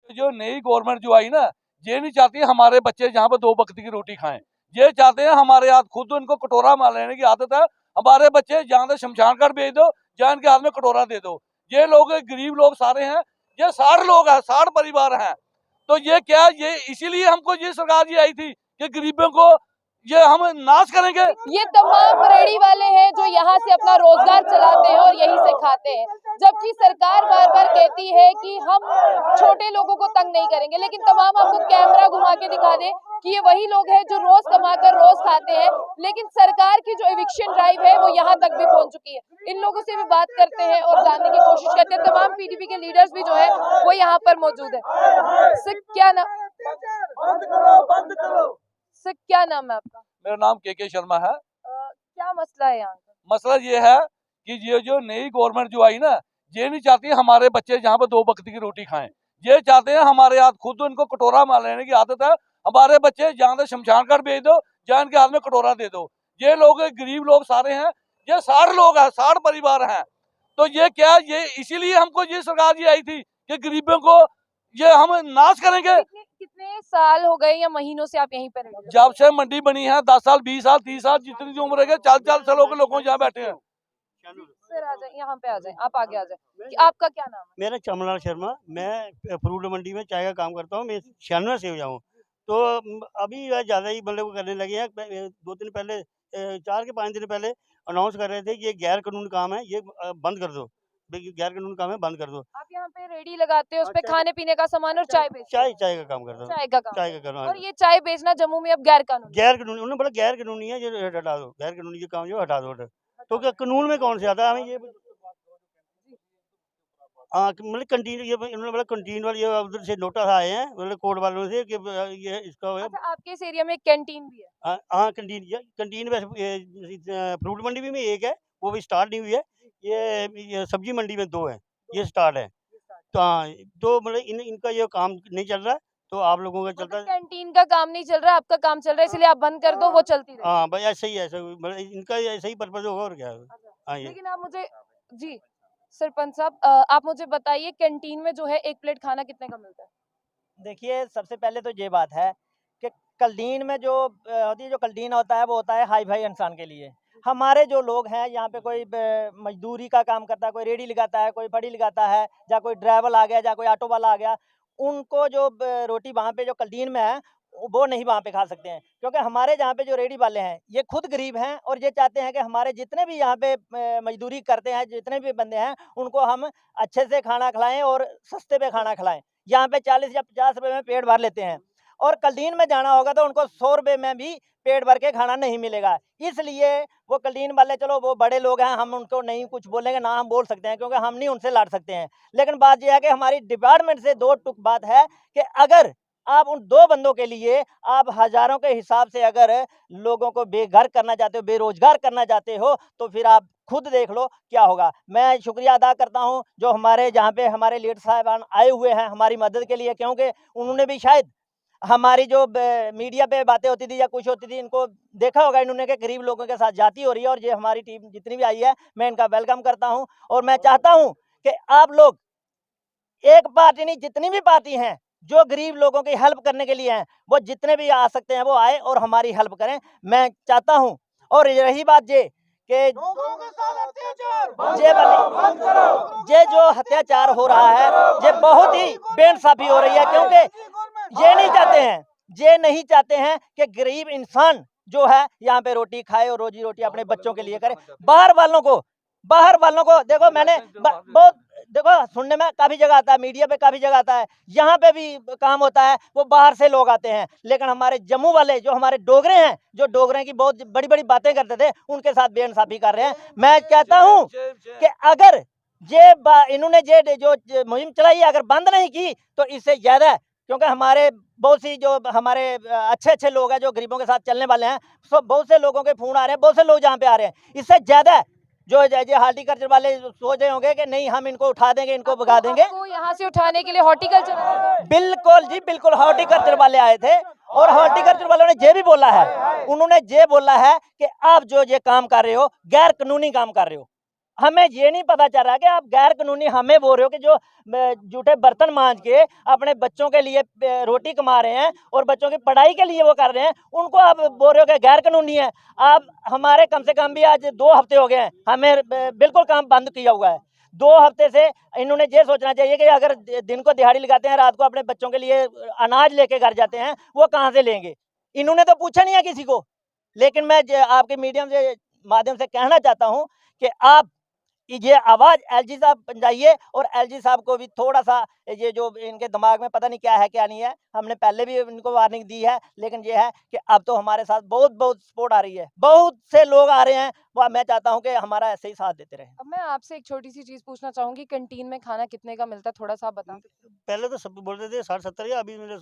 जो नई गवर्नमेंट जो आई ना, ये नहीं चाहती हमारे बच्चे जहाँ पे 2 वक्त की रोटी खाएं। ये चाहते हैं हमारे हाथ, खुद उनको कटोरा मार लेने की आदत है। हमारे बच्चे जहाँ से शमशान घाट भेज दो, जहाँ इनके हाथ में कटोरा दे दो। ये लोग गरीब लोग सारे हैं, ये 60 लोग हैं, 60 परिवार हैं। तो ये क्या, ये इसीलिए हमको ये सरकार ये आई थी कि गरीबों को ये हम नाश करेंगे। ये तमाम रेड़ी वाले हैं जो यहाँ से अपना रोजगार चलाते हैं और यहीं से खाते हैं, जबकि सरकार बार बार कहती है कि हम छोटे लोगों को तंग नहीं करेंगे। लेकिन तमाम आपको कैमरा घुमा के दिखा दें कि ये वही लोग हैं जो रोज कमाकर रोज खाते हैं, लेकिन सरकार की जो एविक्शन ड्राइव है वो यहाँ तक भी पहुंच चुकी है। इन लोगों से भी बात करते हैं और जानने की कोशिश करते हैं। तमाम पीडीपी के लीडर्स भी जो है वो यहाँ पर मौजूद है। सर क्या नाम है आपका? मेरा नाम के शर्मा है। क्या मसला है यहाँ का? मसला ये है कि ये जो नई गवर्नमेंट जो आई ना, ये नहीं चाहती हमारे बच्चे जहाँ पे 2 वक्त की रोटी खाएं। ये चाहते हैं हमारे हाथ, खुद उनको कटोरा मार लेने की आदत है। हमारे बच्चे जहाँ से शमशान घाट भेज दो, जहाँ इनके हाथ में कटोरा दे दो। ये लोग गरीब लोग सारे हैं, ये 60 लोग हैं, 60 परिवार हैं। तो ये क्या, ये इसीलिए हमको ये सरकार ये आई थी कि गरीबों को ये हम नाश करेंगे। कितने साल हो गए या महीनों से आप यहीं पर हैं? जब से मंडी बनी है 10 साल, 20 साल, 30 साल, जितनी भी उम्र है 40 सालों के लोगों यहाँ बैठे हैं। सर आ जाए, यहाँ पे आ जाए, आप आगे आ जाए। आपका क्या नाम है? मेरा चमनलाल शर्मा, मैं फ्रूट मंडी में चाय का काम करता हूँ। मैं 96 से हुआ हूँ। तो अभी ज़्यादा ही मतलब करने लगे हैं। 2 दिन पहले 4 के 5 दिन पहले अनाउंस कर रहे थे कि ये गैर कानूनी काम है, ये बंद कर दो। गैर कानूनी काम है, बंद कर दो। आप यहाँ पे रेडी लगाते हो, उस पे खाने पीने का सामान और चाय बेचते हो? चाय का काम करता हूँ। चाय का काम। चाय का काम। और ये चाय बेचना जम्मू में अब गैर कानूनी? गैर कानूनी, उन्होंने बोला गैर कानूनी है, ये हटा दो। गैर कानूनी ये काम जो हटा दो। तो क्या कानून में कौन से आता है हमें ये? हाँ, मतलब कंटीन, ये इन्होंने बोला कंटीन वाली, ये उधर से नोटिस आए हैं मतलब कोर्ट वालों से कि ये इसका है। अच्छा, आपके इस एरिया में एक कैंटीन भी है? हाँ, कंटीन वैसे फ्रूट मंडी में एक है, वो भी स्टार्ट नहीं हुई है। ये सब्जी मंडी में 2 है, ये स्टार्ट है। तो हाँ, तो मतलब इनका ये काम नहीं चल रहा, तो आप लोगों का चलता है। कैंटीन का काम नहीं चल रहा, आपका काम चल रहा है, इसलिए आप बंद कर दो, वो चलती रहे। हाँ भाई, ऐसा ही है, ऐसा मतलब इनका ऐसा ही पर्पज होगा और क्या। हाँ, ये लेकिन आप मुझे, जी सरपंच साहब, आप मुझे बताइए कैंटीन में जो है 1 प्लेट खाना कितने का मिलता है? देखिए, सबसे पहले तो ये बात है कि कैंटीन में जो होती है, जो कैंटीन होता है वो होता है हाई फाई इंसान के लिए। हमारे जो लोग हैं यहाँ पे, कोई मजदूरी का काम करता है, कोई रेडी लगाता है, कोई फड़ी लगाता है, या कोई ड्राइवर आ गया, या कोई ऑटो वाला आ गया, उनको जो रोटी वहाँ पे जो कैंटीन में है वो नहीं वहाँ पे खा सकते हैं। क्योंकि हमारे यहाँ पे जो रेडी वाले हैं ये खुद गरीब हैं और ये चाहते हैं कि हमारे जितने भी यहाँ पे मजदूरी करते हैं, जितने भी बंदे हैं, उनको हम अच्छे से खाना खिलाएं और सस्ते पे खाना खिलाएं। यहाँ पे 40 या 50 रुपए में पेट भर लेते हैं, और कैंटीन में जाना होगा तो उनको 100 रुपए में भी पेट भर के खाना नहीं मिलेगा। इसलिए वो कैंटीन वाले, चलो वो बड़े लोग हैं, हम उनको नहीं कुछ बोलेंगे, ना हम बोल सकते हैं क्योंकि हम नहीं उनसे लड़ सकते हैं। लेकिन बात यह है कि हमारी डिपार्टमेंट से 2 टुक बात है कि अगर आप उन 2 बंदों के लिए आप हजारों के हिसाब से अगर लोगों को बेघर करना चाहते हो, बेरोजगार करना चाहते हो, तो फिर आप खुद देख लो क्या होगा। मैं शुक्रिया अदा करता हूं जो हमारे जहां पे हमारे लीडर साहबान आए हुए हैं हमारी मदद के लिए, क्योंकि उन्होंने भी शायद हमारी जो मीडिया पे बातें होती थी या कुछ होती थी, इनको देखा होगा इन्होंने कि गरीब लोगों के साथ जाती हो रही है। और ये हमारी टीम जितनी भी आई है, मैं इनका वेलकम करता हूँ। और मैं चाहता हूँ कि आप लोग, एक पार्टी नहीं, जितनी भी पार्टी हैं जो गरीब लोगों की हेल्प करने के लिए हैं, वो जितने भी आ सकते हैं वो आए और हमारी हेल्प करें, मैं चाहता हूं। और रही बात ये कि ये जो हत्याचार हो रहा है, ये बहुत ही बेइंसाफी हो रही है, क्योंकि ये नहीं चाहते हैं कि गरीब इंसान जो है यहाँ पे रोटी खाए और रोजी रोटी अपने बच्चों के लिए करे। बाहर वालों को देखो, मैंने बहुत देखो, सुनने में काफी जगह आता है, मीडिया पे काफी जगह आता है, यहाँ पे भी काम होता है, वो बाहर से लोग आते हैं। लेकिन हमारे जम्मू वाले जो हमारे डोगरे हैं, जो डोगरे की बहुत बड़ी बड़ी बातें करते थे, उनके साथ बेइंसाफी कर रहे हैं। मैं कहता हूँ कि अगर इन्होंने जो मुहिम चलाई, अगर बंद नहीं की तो इससे ज्यादा, क्योंकि हमारे बहुत सी जो हमारे अच्छे लोग हैं जो गरीबों के साथ चलने वाले हैं, बहुत से लोगों के फोन आ रहे हैं, बहुत से लोग जहाँ पे आ रहे हैं, इससे ज्यादा जो हॉर्टिकल्चर वाले सोच रहे होंगे कि नहीं हम इनको उठा देंगे, इनको भगा देंगे। यहाँ से उठाने के लिए हॉर्टिकल्चर, बिल्कुल जी बिल्कुल, हॉर्टिकल्चर वाले आए थे और हॉर्टिकल्चर वालों ने ये भी बोला है, उन्होंने ये बोला है कि आप जो ये काम कर रहे हो गैर कानूनी काम कर रहे हो, हमें ये नहीं पता चल रहा कि आप गैर कानूनी हमें बोल रहे हो कि जो जूठे बर्तन मांज के अपने बच्चों के लिए रोटी कमा रहे हैं और बच्चों की पढ़ाई के लिए वो कर रहे हैं, उनको आप बोल रहे हो कि गैर कानूनी है। आप हमारे कम से कम भी आज 2 हफ्ते हो गए हैं, हमें बिल्कुल काम बंद किया हुआ है। 2 हफ्ते से इन्होंने ये सोचना चाहिए कि अगर दिन को दिहाड़ी लगाते हैं, रात को अपने बच्चों के लिए अनाज लेके घर जाते हैं, वो कहाँ से लेंगे? इन्होंने तो पूछा नहीं है किसी को। लेकिन मैं आपके मीडियम से माध्यम से कहना चाहता हूं कि आप ये आवाज एलजी साहब पहुंचाइए और एलजी साहब को भी थोड़ा सा ये जो इनके दिमाग में पता नहीं क्या है क्या नहीं है, हमने पहले भी इनको वार्निंग दी है, लेकिन ये है कि अब तो हमारे साथ बहुत बहुत सपोर्ट आ रही है, बहुत से लोग आ रहे हैं। वो मैं चाहता हूं कि हमारा ऐसे ही साथ देते रहे। अब मैं आपसे एक छोटी सी चीज पूछना चाहूंगी, कैंटीन में खाना कितने का मिलता है, थोड़ा सा आप बता सकते हैं? पहले तो सब बोलते थे 60-70 या अभी मेरे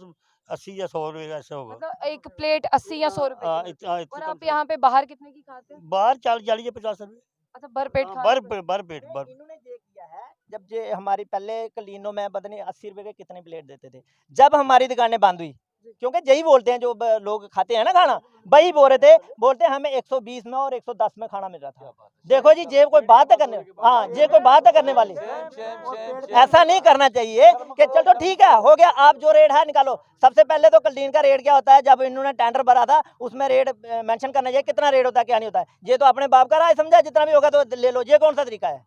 80 या 100 रुपये का ऐसा होगा। मतलब एक प्लेट 80 या 100 रुपए की? इतना और कम आप से यहाँ पे बाहर कितने की खाते हैं? बाहर 40 या 50 रुपये। अच्छा, भर पेट हाँ, खाना भर तो- भर पेट भर। इन्होंने ये किया है, जब ये हमारी पहले कलीनों में पता नहीं 80 रुपए के कितने प्लेट देते थे, जब हमारी दुकानें बंद हुई, क्योंकि यही बोलते हैं जो लोग खाते हैं ना खाना, वही बोल रहे थे, बोलते हैं हमें 120 में और 110 में खाना मिल रहा था। देखो जी, ये कोई बात है करने, हाँ ये कोई बात है करने वाली? ऐसा नहीं करना चाहिए कि चल तो ठीक है, हो गया, आप जो रेट है निकालो। सबसे पहले तो कैंटीन का रेट क्या होता है, जब इन्होंने टेंडर भरा था उसमें रेट मेंशन करना चाहिए, कितना रेट होता है क्या नहीं होता है। ये तो अपने बाप का राय समझा, जितना भी होगा तो ले लो, ये कौन सा तरीका है?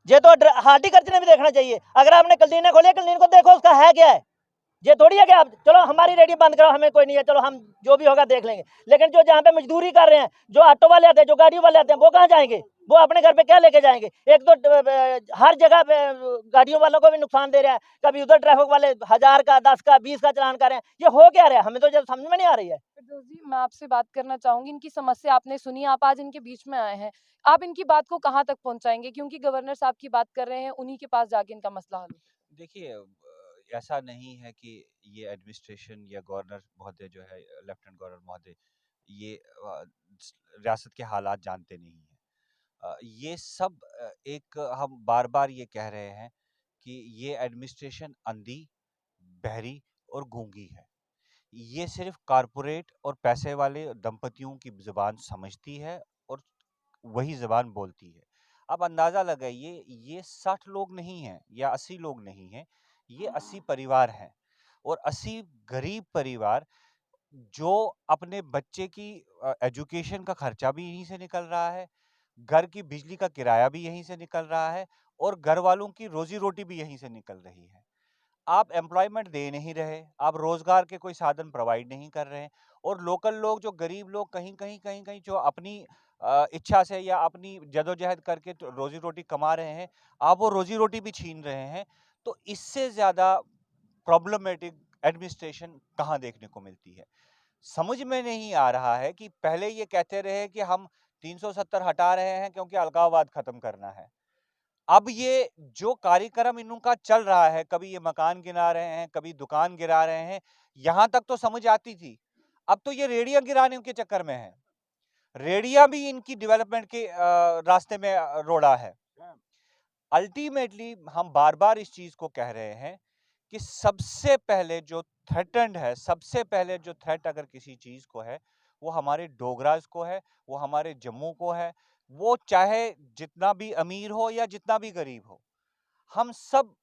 ये तो हार्टिकल्चर ने भी देखना चाहिए। अगर आपने कैंटीन खोली, कैंटीन को देखो उसका है क्या है। ये थोड़ी है कि आप चलो हमारी रेडी बंद करो, हमें कोई नहीं है, चलो हम जो भी होगा देख लेंगे। लेकिन जो जहाँ पे मजदूरी कर रहे हैं, जो ऑटो वाले आते हैं, जो गाड़ी वाले आते हैं, वो कहाँ जाएंगे? वो अपने घर पे क्या लेके जाएंगे? एक तो हर जगह पे गाड़ियों वालों को भी नुकसान दे रहा है, कभी उधर ट्रैफिक वाले 1000 का 10 का 20 का चालान कर रहे हैं। ये हो क्या रहा है, हमें तो जब समझ में नहीं आ रही है। फिरदौस जी, मैं आपसे बात करना चाहूंगी, इनकी समस्या आपने सुनी, आप आज इनके बीच में आए हैं, आप इनकी बात को कहाँ तक पहुंचाएंगे? क्योंकि गवर्नर साहब की बात कर रहे हैं, उन्हीं के पास जाके इनका मसला हल हो। देखिए, ऐसा नहीं है कि ये एडमिनिस्ट्रेशन या गवर्नर महोदय जो है, लेफ्टिनेंट गवर्नर महोदय, ये रियासत के हालात जानते नहीं हैं। ये सब एक हम बार बार ये कह रहे हैं कि ये एडमिनिस्ट्रेशन अंधी, बहरी और गूंगी है। ये सिर्फ कारपोरेट और पैसे वाले दंपतियों की ज़ुबान समझती है और वही ज़ुबान बोलती है। आप अंदाज़ा लगाइए, ये 60 लोग नहीं हैं या 80 लोग नहीं हैं, ये 80 परिवार हैं, और 80 गरीब परिवार जो अपने बच्चे की एजुकेशन का खर्चा भी यहीं से निकल रहा है, घर की बिजली का किराया भी यहीं से निकल रहा है, और घर वालों की रोजी रोटी भी यहीं से निकल रही है। आप एम्प्लॉयमेंट दे नहीं रहे, आप रोजगार के कोई साधन प्रोवाइड नहीं कर रहे हैं, और लोकल लोग, जो गरीब लोग कहीं जो अपनी इच्छा से या अपनी जदोजहद करके तो रोजी रोटी कमा रहे हैं, आप वो रोजी रोटी भी छीन रहे हैं। तो इससे ज़्यादा प्रॉब्लमेटिक एडमिनिस्ट्रेशन कहाँ देखने को मिलती है? समझ में नहीं आ रहा है कि पहले ये कहते रहे कि हम 370 हटा रहे हैं क्योंकि अलगाववाद खत्म करना है। अब ये जो कार्यक्रम इनका चल रहा है, कभी ये मकान गिरा रहे हैं, कभी दुकान गिरा रहे हैं, यहाँ तक तो समझ आती थी। अब तो ये रेडियां गिराने के चक्कर में है। रेडिया भी इनकी डेवलपमेंट के रास्ते में रोड़ा है। अल्टीमेटली हम बार बार इस चीज को कह रहे हैं कि सबसे पहले जो थ्रेटन्ड है, सबसे पहले जो थ्रेट अगर किसी चीज को है, वो हमारे डोगराज को है, वो हमारे जम्मू को है। वो चाहे जितना भी अमीर हो या जितना भी गरीब हो, हम सब,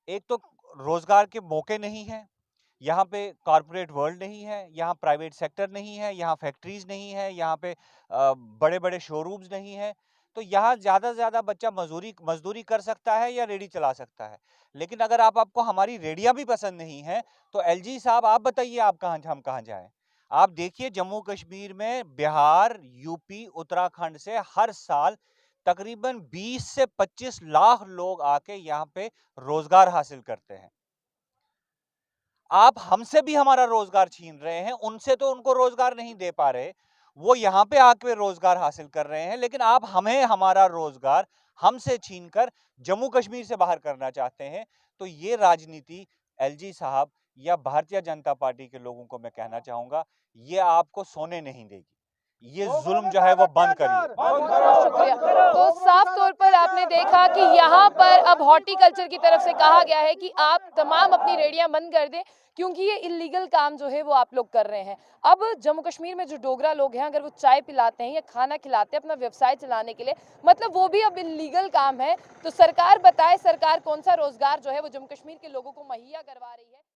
एक तो रोजगार के मौके नहीं हैं, यहाँ पे कॉरपोरेट वर्ल्ड नहीं है, यहाँ प्राइवेट सेक्टर नहीं है, यहाँ फैक्ट्रीज नहीं है, यहाँ पे बड़े बड़े शोरूम्स नहीं है। तो यहाँ ज़्यादा से ज़्यादा बच्चा मजदूरी कर सकता है या रेडी चला सकता है। लेकिन अगर आपको हमारी रेडियाँ भी पसंद नहीं है, तो एलजी साहब आप बताइए, हम कहाँ जाएं? आप देखिए, जम्मू कश्मीर में बिहार, यूपी, उत्तराखंड से हर साल तकरीबन 20 से 25 लाख लोग आके यहाँ पे रोजगार हासिल करते हैं। आप हमसे भी हमारा रोजगार छीन रहे हैं, उनसे तो उनको रोजगार नहीं दे पा रहे, वो यहाँ पे आके रोजगार हासिल कर रहे हैं, लेकिन आप हमें हमारा रोजगार हमसे छीनकर जम्मू कश्मीर से बाहर करना चाहते हैं। तो ये राजनीति एलजी साहब या भारतीय जनता पार्टी के लोगों को मैं कहना चाहूंगा, ये आपको सोने नहीं देगी। ये जुल्म जो है वो बंद करिए। शुक्रिया। तो साफ तौर पर आपने देखा कि यहाँ पर अब हॉर्टिकल्चर की तरफ से कहा गया है कि आप तमाम अपनी रेडियां बंद कर दें, क्योंकि ये इलीगल काम जो है वो आप लोग कर रहे हैं। अब जम्मू कश्मीर में जो डोगरा लोग हैं, अगर वो चाय पिलाते हैं या खाना खिलाते हैं अपना व्यवसाय चलाने के लिए, मतलब वो भी अब इलीगल काम है। तो सरकार बताए, सरकार कौन सा रोजगार जो है वो जम्मू कश्मीर के लोगों को मुहैया करवा रही है।